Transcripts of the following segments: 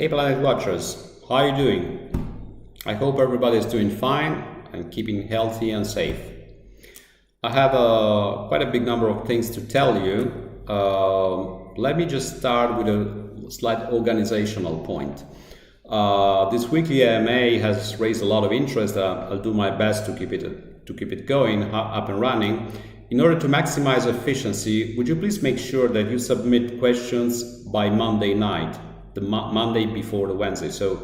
Hey Planet Watchers, how are you doing? I hope everybody is doing fine and keeping healthy and safe. I have quite a big number of things to tell you. Let me just start with a slight organizational point. This weekly AMA has raised a lot of interest. I'll do my best to keep it going, up and running. In order to maximize efficiency, would you please make sure that you submit questions by Monday night, the Monday before the Wednesday. So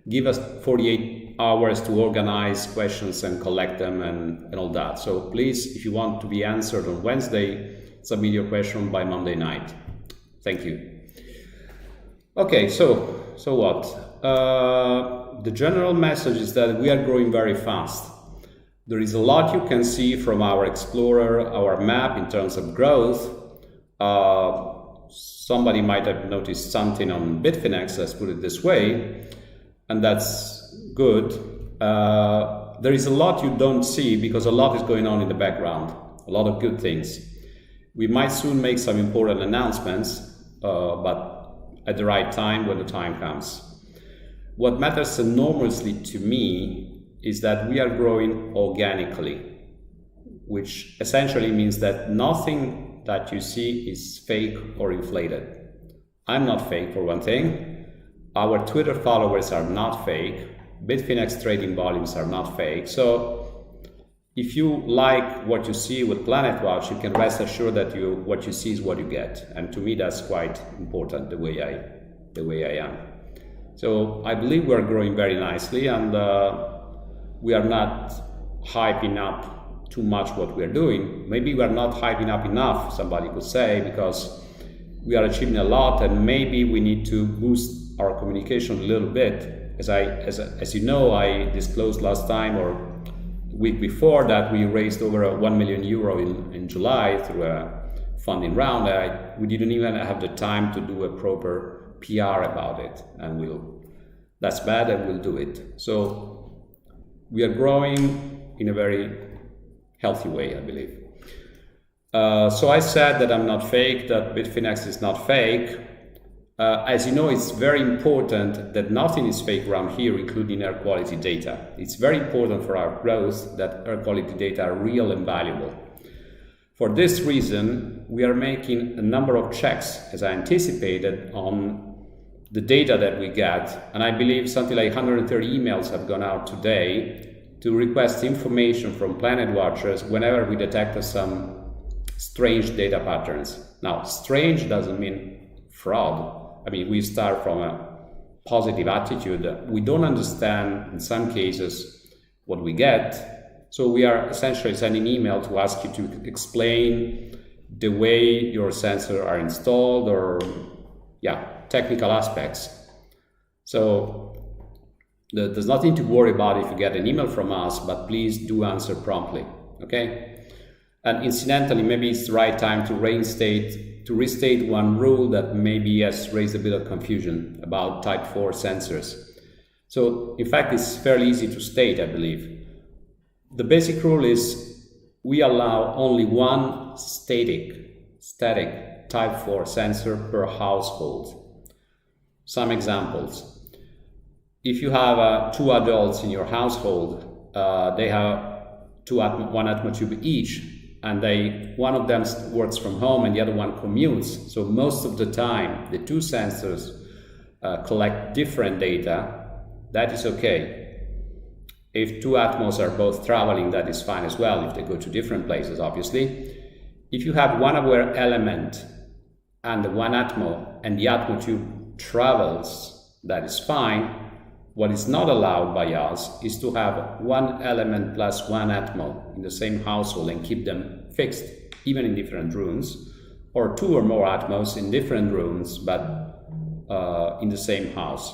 give us 48 hours to organize questions and collect them and all that. So please, if you want to be answered on Wednesday, submit your question by Monday night. Thank you. Okay, so what? The general message is that we are growing very fast. There is a lot you can see from our Explorer, our map in terms of growth. Somebody might have noticed something on Bitfinex, let's put it this way, and that's good. There is a lot you don't see because a lot is going on in the background, a lot of good things. We might soon make some important announcements, but at the right time, when the time comes. What matters enormously to me is that we are growing organically, which essentially means that nothing that you see is fake or inflated. I'm not fake, for one thing. Our Twitter followers are not fake. Bitfinex trading volumes are not fake. So if you like what you see with PlanetWatch, you can rest assured that what you see is what you get. And to me, that's quite important, the way I am. So I believe we're growing very nicely, and we are not hyping up too much what we're doing. Maybe we're not hyping up enough, somebody could say, because we are achieving a lot, and maybe we need to boost our communication a little bit. As you know, I disclosed last time or the week before that we raised over 1 million euro in July through a funding round. We didn't even have the time to do a proper PR about it, and that's bad, and we'll do it. So we are growing in a very healthy way, I believe. So I said that I'm not fake, that Bitfinex is not fake. As you know, it's very important that nothing is fake around here, including air quality data. It's very important for our growth that air quality data are real and valuable. For this reason, we are making a number of checks, as I anticipated, on the data that we get. And I believe something like 130 emails have gone out today to request information from Planet Watchers whenever we detect some strange data patterns. Now, strange doesn't mean fraud. I mean, we start from a positive attitude. We don't understand, in some cases, what we get. So we are essentially sending email to ask you to explain the way your sensors are installed, or, technical aspects. So there's nothing to worry about if you get an email from us, but please do answer promptly, okay? And incidentally, maybe it's the right time to restate one rule that maybe has raised a bit of confusion about Type 4 sensors. So, in fact, it's fairly easy to state, I believe. The basic rule is we allow only one static Type 4 sensor per household. Some examples. If you have 2 adults in your household, they have 1 atmotube each, and one of them works from home and the other one commutes. So most of the time, the 2 sensors collect different data. That is okay. If 2 atmos are both traveling, that is fine as well, if they go to different places, obviously. If you have one aware element and the 1 atmo, and the atmotube travels, that is fine. What is not allowed by us is to have 1 element plus 1 atmo in the same household and keep them fixed, even in different rooms, or 2 or more atmos in different rooms, but in the same house.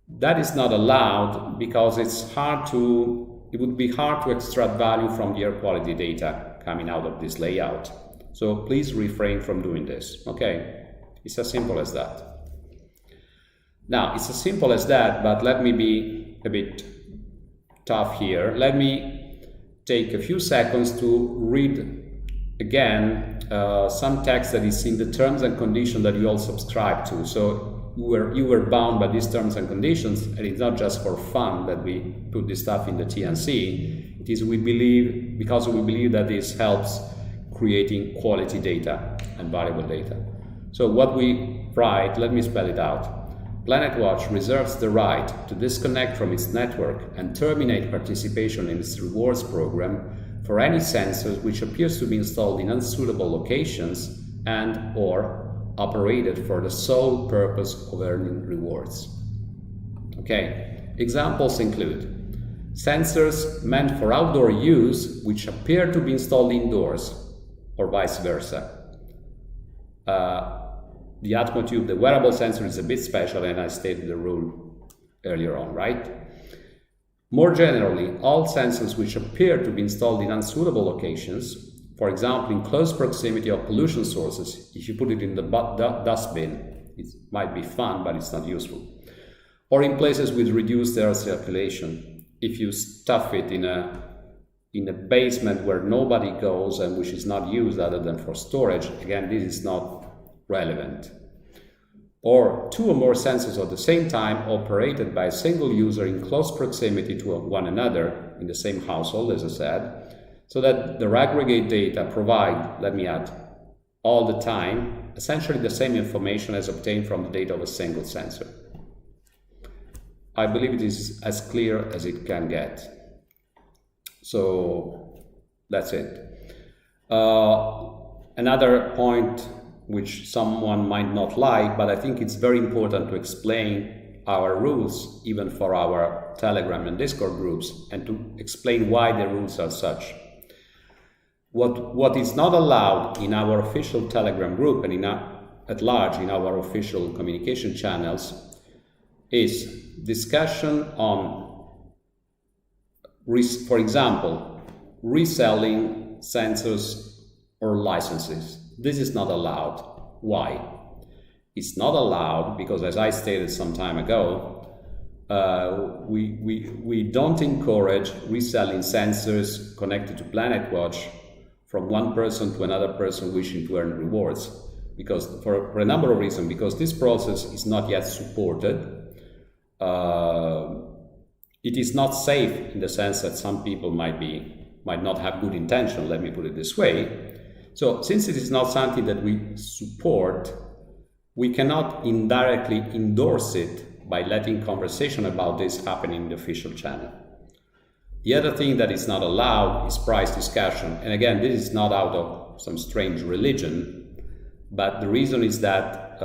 That is not allowed because it would be hard to extract value from the air quality data coming out of this layout. So please refrain from doing this, okay? It's as simple as that. Now, it's as simple as that, but let me be a bit tough here. Let me take a few seconds to read again some text that is in the terms and conditions that you all subscribe to. So you were bound by these terms and conditions, and it's not just for fun that we put this stuff in the TNC. It is because we believe that this helps creating quality data and valuable data. So what we write, let me spell it out. PlanetWatch reserves the right to disconnect from its network and terminate participation in its rewards program for any sensor which appears to be installed in unsuitable locations and or operated for the sole purpose of earning rewards. Okay, examples include sensors meant for outdoor use which appear to be installed indoors or vice versa. The Atmo tube, the wearable sensor, is a bit special, and I stated the rule earlier on, right? More generally, all sensors which appear to be installed in unsuitable locations, for example, in close proximity of pollution sources, if you put it in the dustbin, it might be fun, but it's not useful. Or in places with reduced air circulation, if you stuff it in a basement where nobody goes and which is not used other than for storage, again, this is not relevant. Or two or more sensors at the same time operated by a single user in close proximity to one another in the same household, as I said, so that the aggregate data provide, let me add, all the time, essentially the same information as obtained from the data of a single sensor. I believe it is as clear as it can get. So that's it. Another point which someone might not like, but I think it's very important to explain our rules, even for our Telegram and Discord groups, and to explain why the rules are such. What is not allowed in our official Telegram group and at large in our official communication channels is discussion on, for example, reselling sensors or licenses. This is not allowed. Why? It's not allowed because, as I stated some time ago, we don't encourage reselling sensors connected to PlanetWatch from one person to another person wishing to earn rewards, because for a number of reasons. Because this process is not yet supported. It is not safe in the sense that some people might not have good intention. Let me put it this way. So since it is not something that we support, we cannot indirectly endorse it by letting conversation about this happen in the official channel. The other thing that is not allowed is price discussion. And again, this is not out of some strange religion, but the reason is that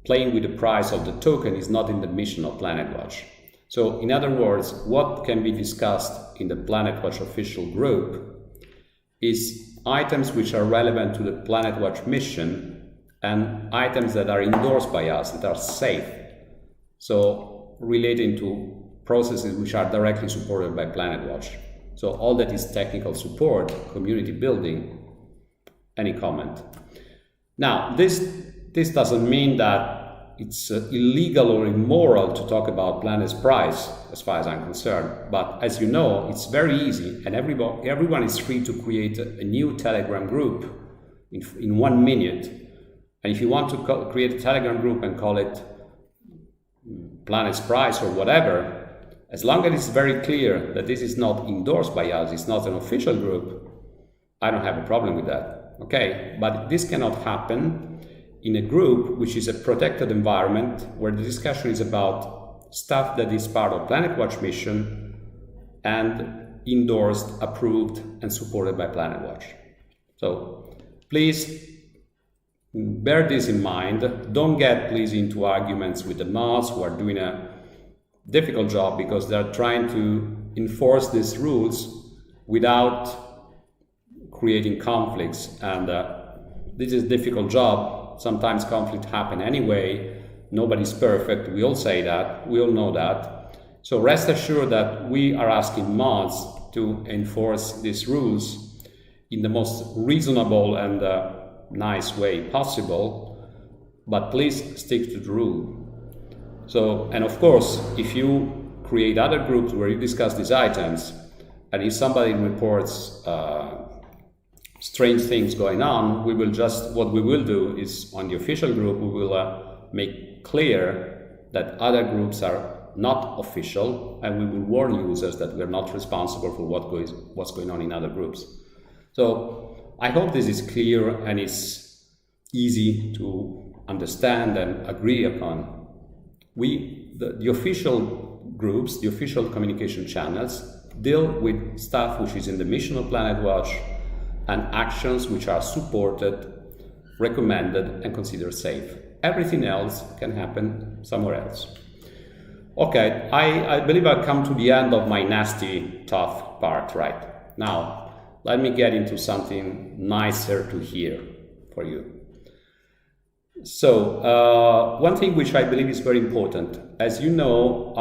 playing with the price of the token is not in the mission of PlanetWatch. So in other words, what can be discussed in the PlanetWatch official group is items which are relevant to the PlanetWatch mission and items that are endorsed by us, that are safe. So relating to processes which are directly supported by PlanetWatch. So all that is technical support, community building. Any comment? Now, this doesn't mean that it's illegal or immoral to talk about Planet's price, as far as I'm concerned. But as you know, it's very easy, and everyone is free to create a new Telegram group in 1 minute. And if you want to create a Telegram group and call it Planet's price or whatever, as long as it's very clear that this is not endorsed by us, it's not an official group, I don't have a problem with that. Okay, but this cannot happen in a group which is a protected environment where the discussion is about stuff that is part of PlanetWatch mission and endorsed, approved, and supported by PlanetWatch. So please bear this in mind. Don't get, please, into arguments with the mods who are doing a difficult job because they're trying to enforce these rules without creating conflicts. And this is a difficult job. Sometimes conflict happen anyway. Nobody's perfect. We all say that. We all know that. So rest assured that we are asking mods to enforce these rules in the most reasonable and nice way possible. But please stick to the rule. So, and of course, if you create other groups where you discuss these items, and if somebody reports strange things going on, what we will do is on the official group, we will make clear that other groups are not official, and we will warn users that we are not responsible for what's going on in other groups. So I hope this is clear and is easy to understand and agree upon. The official groups, the official communication channels, deal with stuff which is in the mission of PlanetWatch and actions which are supported, recommended, and considered safe. Everything else can happen somewhere else. Okay, I believe I've come to the end of my nasty, tough part right now. Let me get into something nicer to hear for you. So, one thing which I believe is very important. As you know,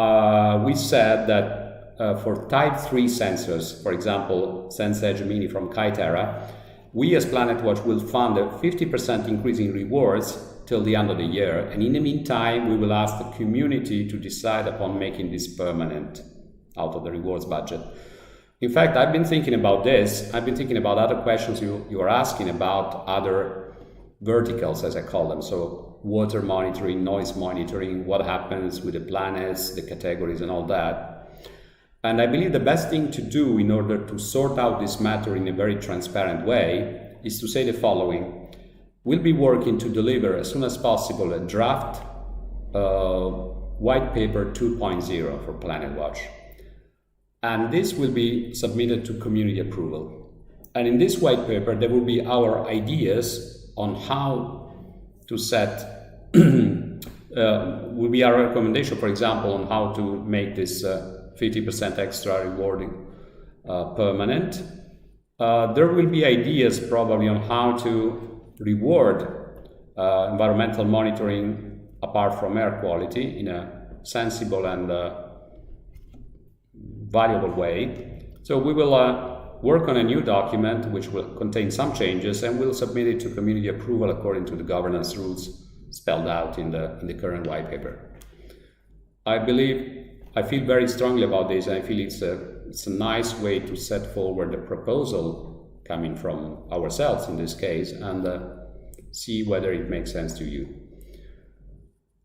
we said that for type 3 sensors, for example, SenseEdge Mini from Kythera, we as PlanetWatch will fund a 50% increase in rewards till the end of the year, and in the meantime we will ask the community to decide upon making this permanent out of the rewards budget. In fact, I've been thinking about this. I've been thinking about other questions you are asking about other verticals, as I call them. So water monitoring, noise monitoring, what happens with the planets, the categories and all that. And I believe the best thing to do in order to sort out this matter in a very transparent way is to say the following. We'll be working to deliver as soon as possible a draft white paper 2.0 for PlanetWatch. And this will be submitted to community approval. And in this white paper, there will be our ideas on how to set, will be our recommendation, for example, on how to make this 50% extra rewarding permanent. There will be ideas probably on how to reward environmental monitoring apart from air quality in a sensible and valuable way. So we will work on a new document which will contain some changes, and we'll submit it to community approval according to the governance rules spelled out in the current white paper. I feel very strongly about this, and I feel it's a nice way to set forward the proposal coming from ourselves in this case, and see whether it makes sense to you.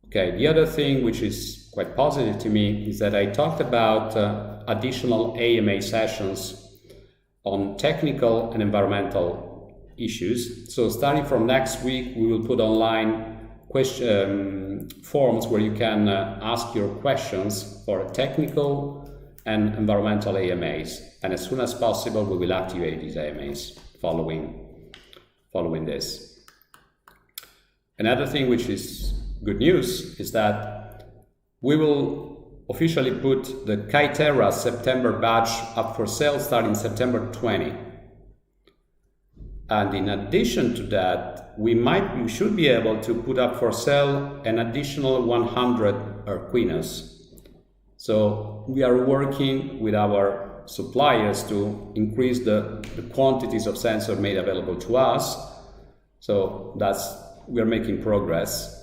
Okay, the other thing which is quite positive to me is that I talked about additional AMA sessions on technical and environmental issues. So starting from next week, we will put online forms where you can ask your questions for technical and environmental AMAs. And as soon as possible, we will activate these AMAs following this. Another thing which is good news is that we will officially put the Kythera September batch up for sale starting September 20. And in addition to that, we should be able to put up for sale an additional 100 Arquinas. So we are working with our suppliers to increase the quantities of sensors made available to us. So we are making progress.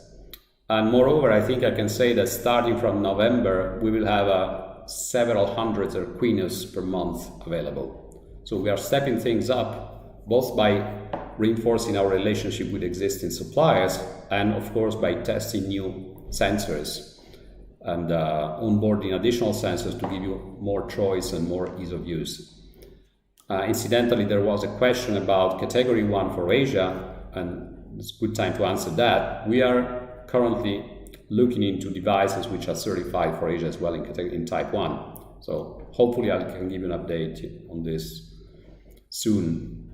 And moreover, I think I can say that starting from November, we will have several hundreds of Arquinas per month available. So we are stepping things up, both by reinforcing our relationship with existing suppliers and, of course, by testing new sensors and onboarding additional sensors to give you more choice and more ease of use. Incidentally, there was a question about Category 1 for Asia, and it's a good time to answer that. We are currently looking into devices which are certified for Asia as well in Type 1. So hopefully I can give you an update on this soon.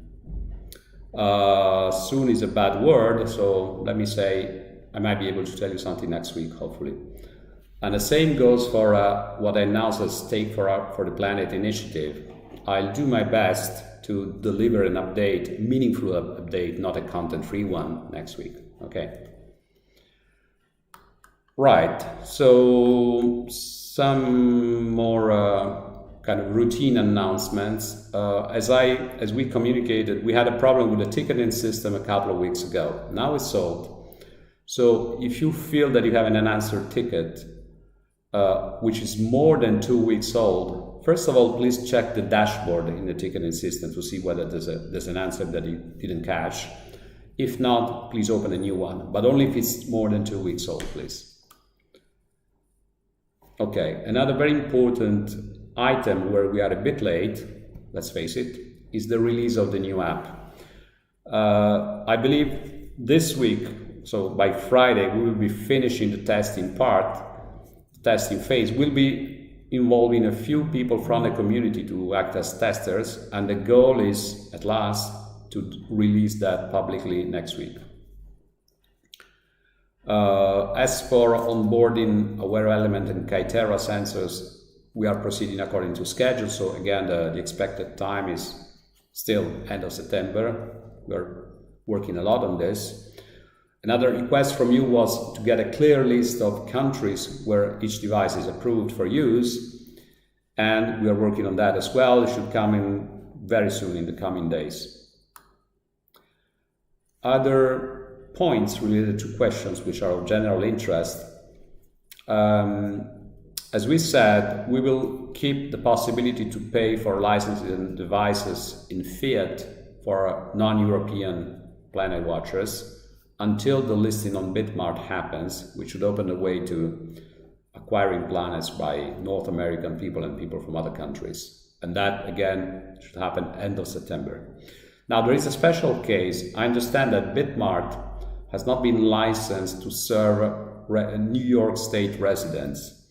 Soon is a bad word, so let me say I might be able to tell you something next week, hopefully. And the same goes for what I announced as Stake for the Planet initiative. I'll do my best to deliver an update, meaningful update, not a content-free one next week, okay? Right, so some more kind of routine announcements. As we communicated, we had a problem with the ticketing system a couple of weeks ago. Now it's solved. So if you feel that you have an unanswered ticket, which is more than 2 weeks old, first of all, please check the dashboard in the ticketing system to see whether there's an answer that you didn't catch. If not, please open a new one, but only if it's more than 2 weeks old, please. Okay, another very important item where we are a bit late, let's face it, is the release of the new app. I believe this week, so by Friday, we will be finishing the testing part. The testing phase will be involving a few people from the community to act as testers, and the goal is, at last, to release that publicly next week. As for onboarding Aware Element and Kythera sensors, we are proceeding according to schedule. So again, the expected time is still end of September. We're working a lot on this. Another request from you was to get a clear list of countries where each device is approved for use. And we are working on that as well. It should come in very soon in the coming days. Other points related to questions which are of general interest. As we said, we will keep the possibility to pay for licenses and devices in fiat for non-European PlanetWatchers until the listing on Bitmart happens, which should open the way to acquiring planets by North American people and people from other countries. And that, again, should happen end of September. Now, there is a special case. I understand that Bitmart has not been licensed to serve New York State residents,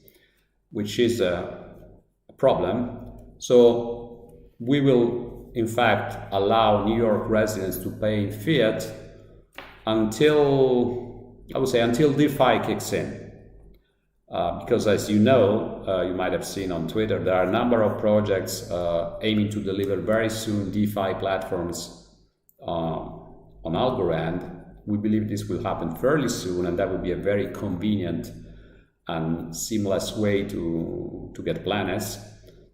which is a problem. So we will, in fact, allow New York residents to pay in fiat until, I would say, until DeFi kicks in. Because as you know, you might have seen on Twitter, there are a number of projects aiming to deliver very soon DeFi platforms on Algorand. We believe this will happen fairly soon, and that will be a very convenient and seamless way to get planets.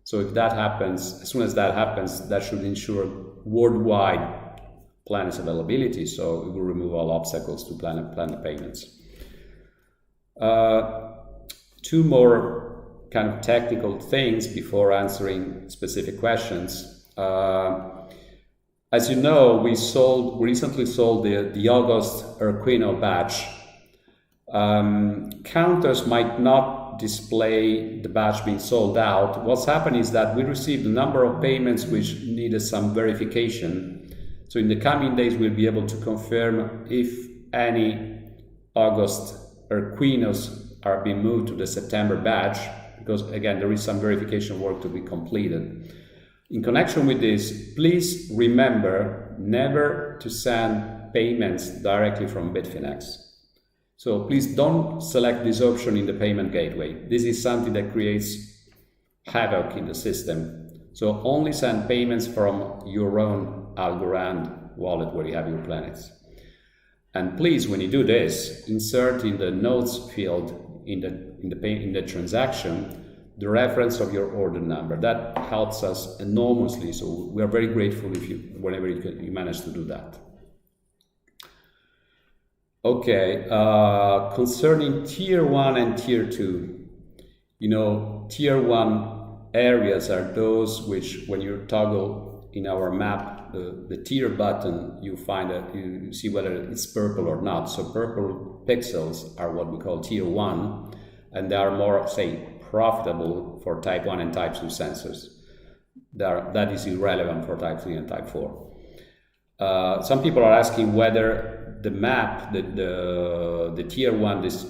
So if that happens, as soon as that happens, that should ensure worldwide planets availability. So it will remove all obstacles to planet payments. Two more kind of technical things before answering specific questions. As you know, we recently sold the August Erquino batch. Counters might not display the batch being sold out. What's happened is that we received a number of payments which needed some verification. So in the coming days, we'll be able to confirm if any August Erquinos are being moved to the September batch, because again, there is some verification work to be completed. In connection with this, please remember never to send payments directly from Bitfinex. So please don't select this option in the payment gateway. This is something that creates havoc in the system. So only send payments from your own Algorand wallet where you have your planets. And please, when you do this, insert in the notes field in the transaction the reference of your order number. That helps us enormously. So we are very grateful if whenever you manage to do that. Okay, concerning tier 1 and tier 2, tier 1 areas are those which, when you toggle in our map the tier button, you see whether it's purple or not. So purple pixels are what we call tier 1, and they are more, say, profitable for type 1 and type 2 sensors. That is irrelevant for type 3 and type 4. Some people are asking whether the map, the tier 1, this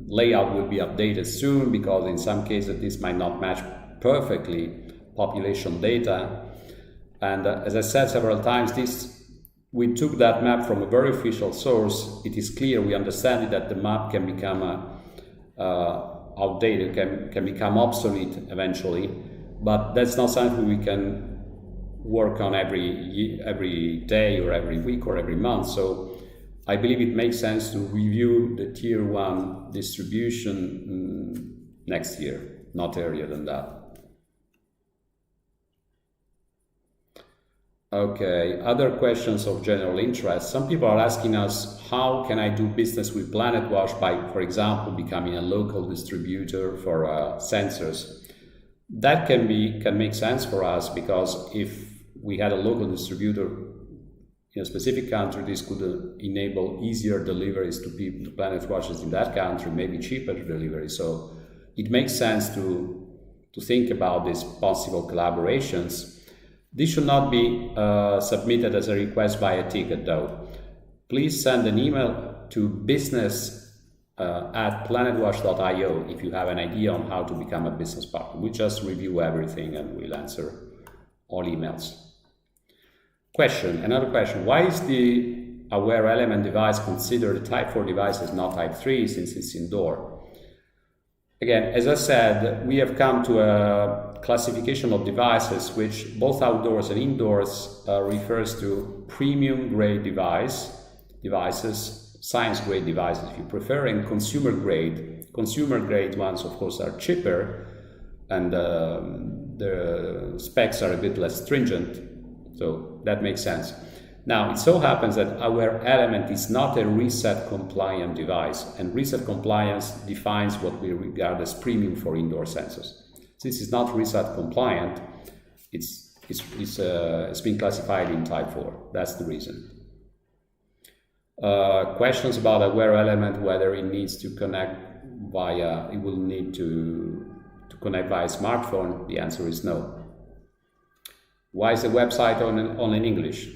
layout will be updated soon, because in some cases this might not match perfectly population data. And as I said several times, we took that map from a very official source. It is clear, we understand that the map can become outdated, can become obsolete eventually, but that's not something we can work on every day or every week or every month. So I believe it makes sense to review the tier 1 distribution next year, not earlier than that. Okay, other questions of general interest. Some people are asking us, how can I do business with PlanetWatch by, for example, becoming a local distributor for sensors? That can make sense for us, because if we had a local distributor in a specific country, this could enable easier deliveries to people, to PlanetWatches in that country, maybe cheaper delivery. So it makes sense to think about these possible collaborations. This should not be submitted as a request via ticket, though. Please send an email to business@planetwatch.io if you have an idea on how to become a business partner. We just review everything and we'll answer all emails. Another question. Why is the Aware Element device considered a Type 4 device as not Type 3 since it's indoor? Again, as I said, we have come to a classification of devices which both outdoors and indoors refers to premium grade devices, science grade devices if you prefer, and consumer grade. Consumer grade ones, of course, are cheaper and the specs are a bit less stringent, so that makes sense. Now, it so happens that our element is not a reset compliant device, and reset compliance defines what we regard as premium for indoor sensors. Since it's not reset compliant, it's been classified in Type 4. That's the reason. Questions about Aware Element, whether it needs to connect via, it will need to connect via smartphone. The answer is no. Why is the website only in English?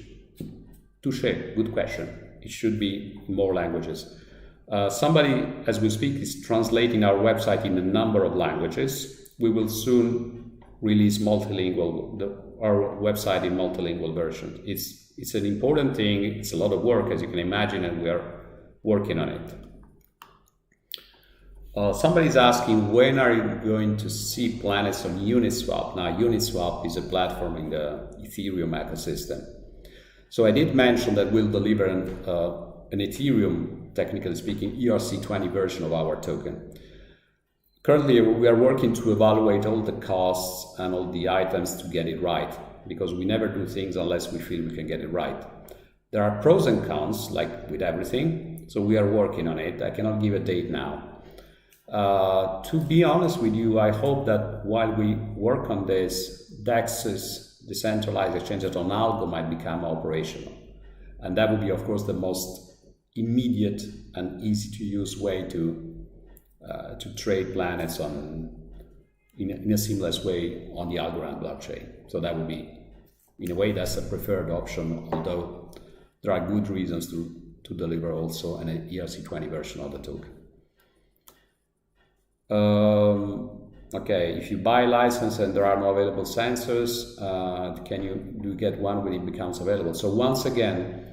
Touché, good question. It should be in more languages. Somebody, as we speak, is translating our website in a number of languages. We will soon release multilingual, our website in multilingual version. It's an important thing. It's a lot of work, as you can imagine, and we are working on it. Somebody's asking, when are you going to see planets on Uniswap? Now, Uniswap is a platform in the Ethereum ecosystem. So I did mention that we'll deliver an Ethereum, technically speaking, ERC20 version of our token. Currently, we are working to evaluate all the costs and all the items to get it right, because we never do things unless we feel we can get it right. There are pros and cons, like with everything, so we are working on it. I cannot give a date now. To be honest with you, I hope that while we work on this, DEXs, decentralized exchanges on algo, might become operational. And that would be, of course, the most immediate and easy to use way to trade planets in a seamless way on the Algorand blockchain. So that would be, in a way, that's a preferred option, although there are good reasons to deliver also an ERC20 version of the token. Okay, if you buy a license and there are no available sensors, do you get one when it becomes available? So once again,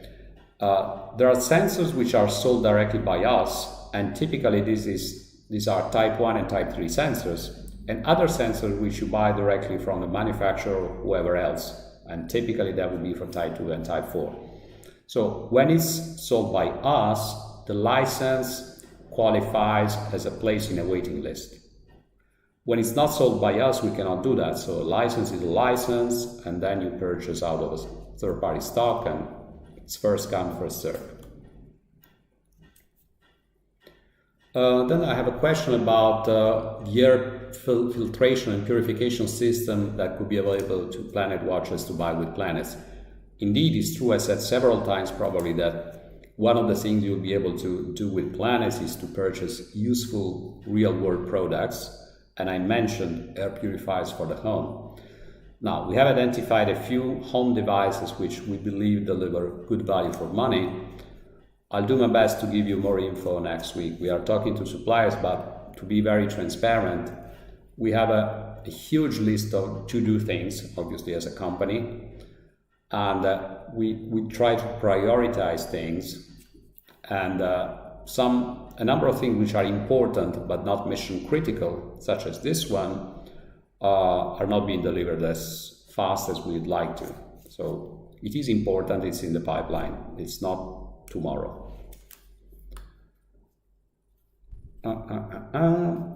there are sensors which are sold directly by us, and typically these are Type 1 and Type 3 sensors, and other sensors which you buy directly from the manufacturer or whoever else, and typically that would be for Type 2 and Type 4. So when it's sold by us, the license qualifies as a place in a waiting list. When it's not sold by us, we cannot do that. So a license is a license, and then you purchase out of a third-party stock, and it's first come, first served. Then I have a question about the air filtration and purification system that could be available to PlanetWatchers to buy with Planets. Indeed, it's true, I said several times probably, that one of the things you'll be able to do with Planets is to purchase useful real-world products. And I mentioned air purifiers for the home. Now, we have identified a few home devices which we believe deliver good value for money. I'll do my best to give you more info next week. We are talking to suppliers, but to be very transparent, we have a huge list of to-do things, obviously, as a company. And we try to prioritize things, and a number of things which are important but not mission critical, such as this one, are not being delivered as fast as we'd like to. So it is important, it's in the pipeline, it's not tomorrow.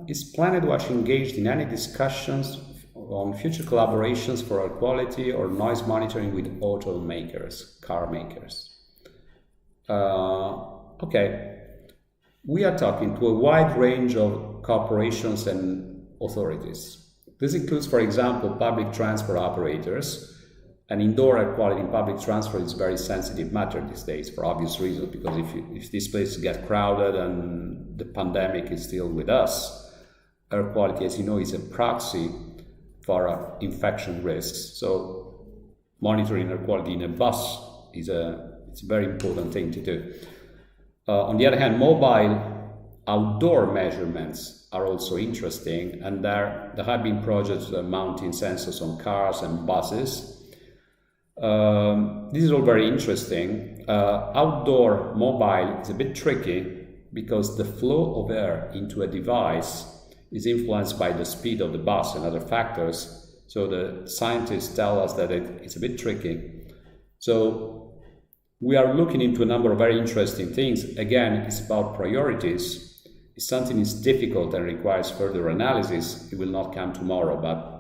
Is PlanetWatch engaged in any discussions on future collaborations for air quality or noise monitoring with automakers, car makers? Okay. We are talking to a wide range of corporations and authorities. This includes, for example, public transport operators. And indoor air quality in public transport is a very sensitive matter these days for obvious reasons, because if these places get crowded and the pandemic is still with us, air quality, as you know, is a proxy for infection risks. So monitoring air quality in a bus it's a very important thing to do. On the other hand, mobile outdoor measurements are also interesting, and there have been projects mounting sensors on cars and buses. This is all very interesting. Outdoor mobile is a bit tricky because the flow of air into a device is influenced by the speed of the bus and other factors. So the scientists tell us that it's a bit tricky. So we are looking into a number of very interesting things. Again, it's about priorities. If something is difficult and requires further analysis, it will not come tomorrow. But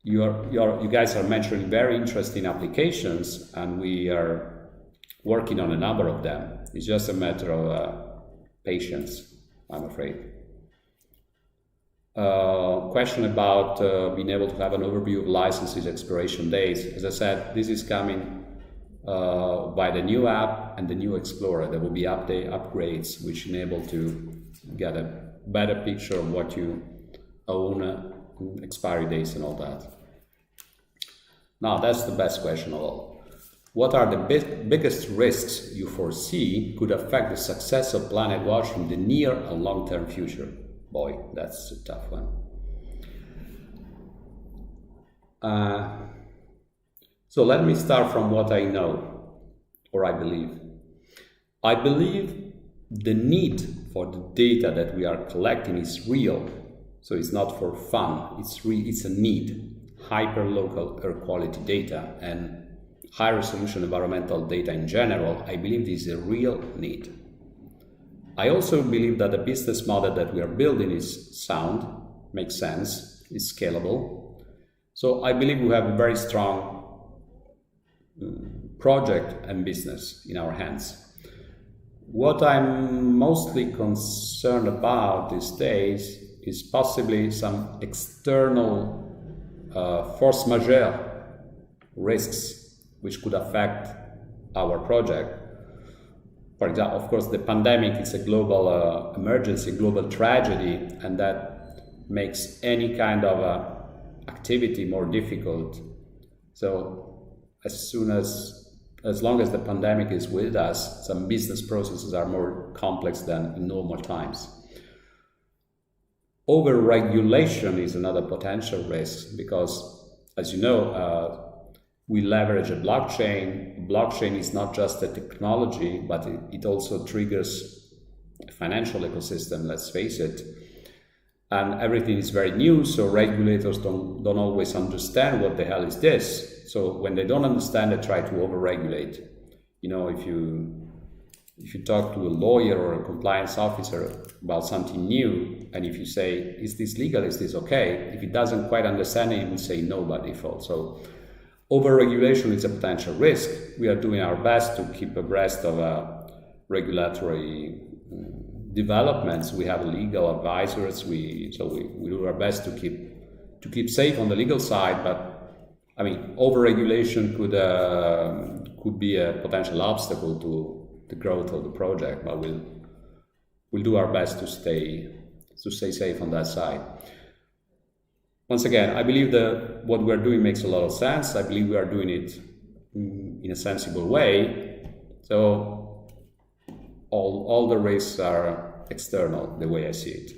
you guys are mentioning very interesting applications, and we are working on a number of them. It's just a matter of patience, I'm afraid. Question about being able to have an overview of licenses expiration dates. As I said, this is coming by the new app and the new Explorer. There will be upgrades which enable to get a better picture of what you own, expiry dates and all that. Now, that's the best question of all. What are the biggest risks you foresee could affect the success of PlanetWatch in the near and long-term future? Boy, that's a tough one. So let me start from what I know, or I believe. I believe the need for the data that we are collecting is real. So it's not for fun, it's a need. Hyper-local air quality data and high-resolution environmental data in general, I believe this is a real need. I also believe that the business model that we are building is sound, makes sense, is scalable. So I believe we have a very strong project and business in our hands. What I'm mostly concerned about these days is possibly some external force majeure risks which could affect our project. For example, of course, the pandemic is a global emergency, global tragedy, and that makes any kind of activity more difficult. So as long as the pandemic is with us, some business processes are more complex than in normal times. Over-regulation is another potential risk because, as you know, we leverage a blockchain. Blockchain is not just a technology, but it also triggers a financial ecosystem, let's face it. And everything is very new, so regulators don't always understand what the hell is this. So when they don't understand, they try to over-regulate. You know, if you talk to a lawyer or a compliance officer about something new, and if you say, is this legal, is this okay? If he doesn't quite understand it, he will say no by default. So over-regulation is a potential risk. We are doing our best to keep abreast of regulatory developments. We have legal advisors. We do our best to keep safe on the legal side. But I mean, over-regulation could be a potential obstacle to the growth of the project. But we'll do our best to stay safe on that side. Once again, I believe that what we're doing makes a lot of sense. I believe we are doing it in a sensible way. So all the risks are external, the way I see it.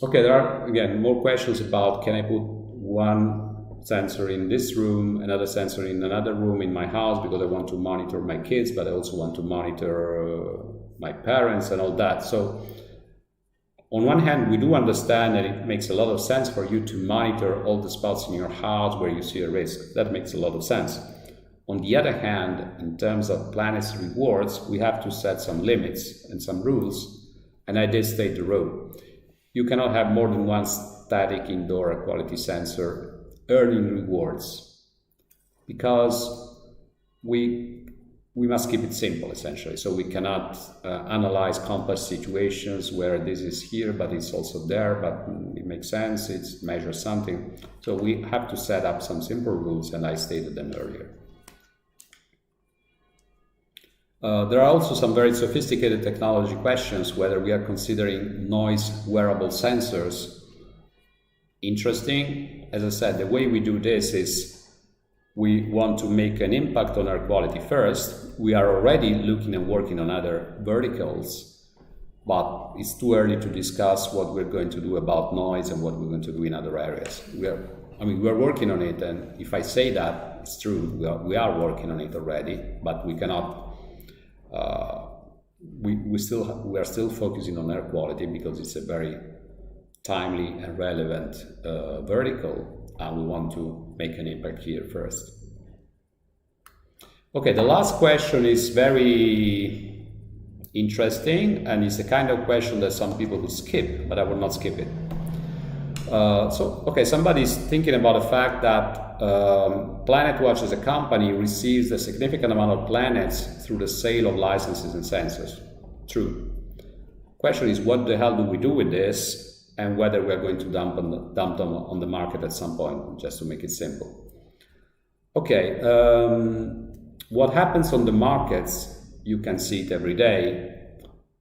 Okay, there are, again, more questions about, can I put one sensor in this room, another sensor in another room in my house, because I want to monitor my kids, but I also want to monitor my parents and all that. So on one hand, we do understand that it makes a lot of sense for you to monitor all the spots in your house where you see a risk. That makes a lot of sense. On the other hand, in terms of Planet's rewards, we have to set some limits and some rules, and I did state the rule. You cannot have more than one static indoor air quality sensor earning rewards, because we we must keep it simple, essentially. So we cannot analyze complex situations where this is here, but it's also there, but it makes sense, it measures something. So we have to set up some simple rules, and I stated them earlier. There are also some very sophisticated technology questions, whether we are considering noise wearable sensors. Interesting. As I said, the way we do this is we want to make an impact on air quality first. We are already looking and working on other verticals, but it's too early to discuss what we're going to do about noise and what we're going to do in other areas. We're working on it, and if I say that, it's true. We are working on it already, but we cannot. We are still focusing on air quality because it's a very timely and relevant vertical, and we want to make an impact here first. Okay, the last question is very interesting, and it's the kind of question that some people would skip, but I will not skip it. Somebody's thinking about the fact that PlanetWatch as a company receives a significant amount of planets through the sale of licenses and sensors. True. Question is, what the hell do we do with this? And whether we are going to dump them on the market at some point, just to make it simple. Okay, what happens on the markets, you can see it every day.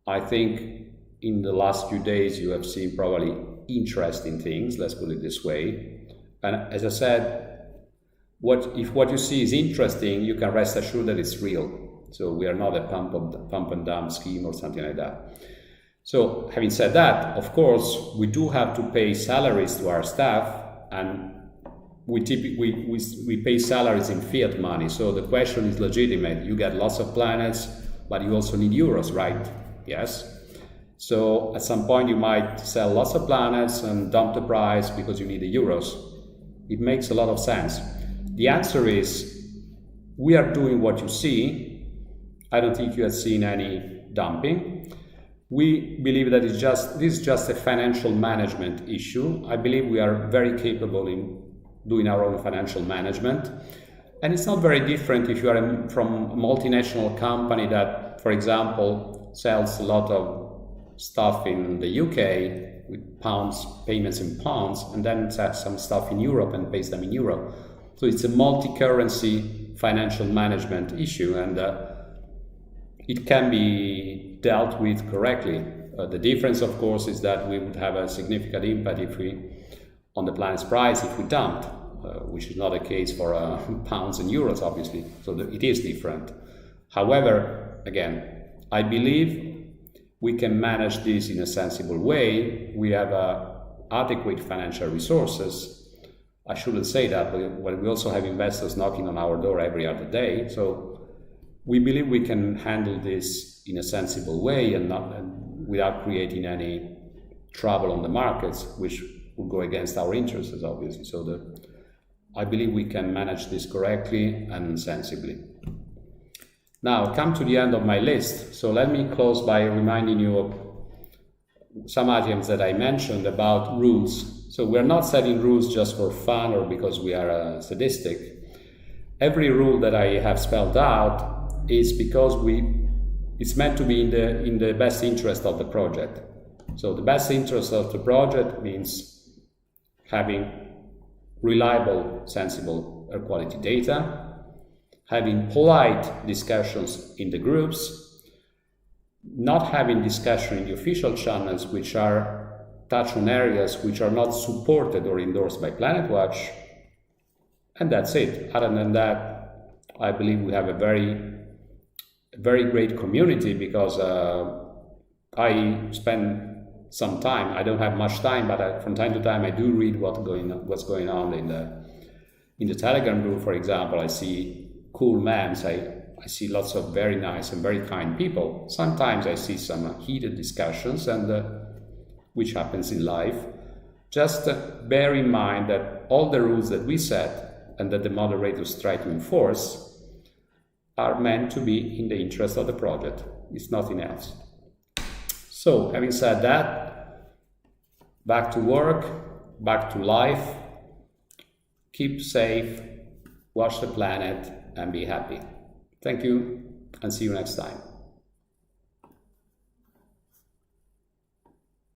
I think in the last few days you have seen probably interesting things, let's put it this way. And as I said, if what you see is interesting, you can rest assured that it's real. So we are not a pump and dump scheme or something like that. So having said that, of course, we do have to pay salaries to our staff, and we pay salaries in fiat money. So the question is legitimate. You get lots of planets, but you also need euros, right? Yes. So at some point you might sell lots of planets and dump the price because you need the euros. It makes a lot of sense. The answer is, we are doing what you see. I don't think you have seen any dumping. We believe that this is just a financial management issue. I believe we are very capable in doing our own financial management. And it's not very different if you are from a multinational company that, for example, sells a lot of stuff in the UK with pounds, payments in pounds, and then sells some stuff in Europe and pays them in euro. So it's a multi-currency financial management issue, and it can be dealt with correctly. The difference, of course, is that we would have a significant impact on the planet's price if we dumped, which is not the case for pounds and euros, obviously. So it is different. However, again, I believe we can manage this in a sensible way. We have adequate financial resources. I shouldn't say that, but we also have investors knocking on our door every other day. So we believe we can handle this in a sensible way and without creating any trouble on the markets, which would go against our interests, obviously. So I believe we can manage this correctly and sensibly. Now, come to the end of my list. So let me close by reminding you of some items that I mentioned about rules. So we're not setting rules just for fun or because we are sadistic. Every rule that I have spelled out is because it's meant to be in the best interest of the project. So the best interest of the project means having reliable, sensible air quality data, having polite discussions in the groups, not having discussion in the official channels which are touch on areas which are not supported or endorsed by PlanetWatch, and that's it. Other than that, I believe we have a very great community, because I spend some time. I don't have much time, but from time to time I do read what's going on in the Telegram group. For example, I see cool memes. I see lots of very nice and very kind people. Sometimes I see some heated discussions, and which happens in life. Just bear in mind that all the rules that we set and that the moderators try to enforce are meant to be in the interest of the project. It's nothing else. So, having said that, back to work, back to life, keep safe, watch the planet, and be happy. Thank you. and see you next time.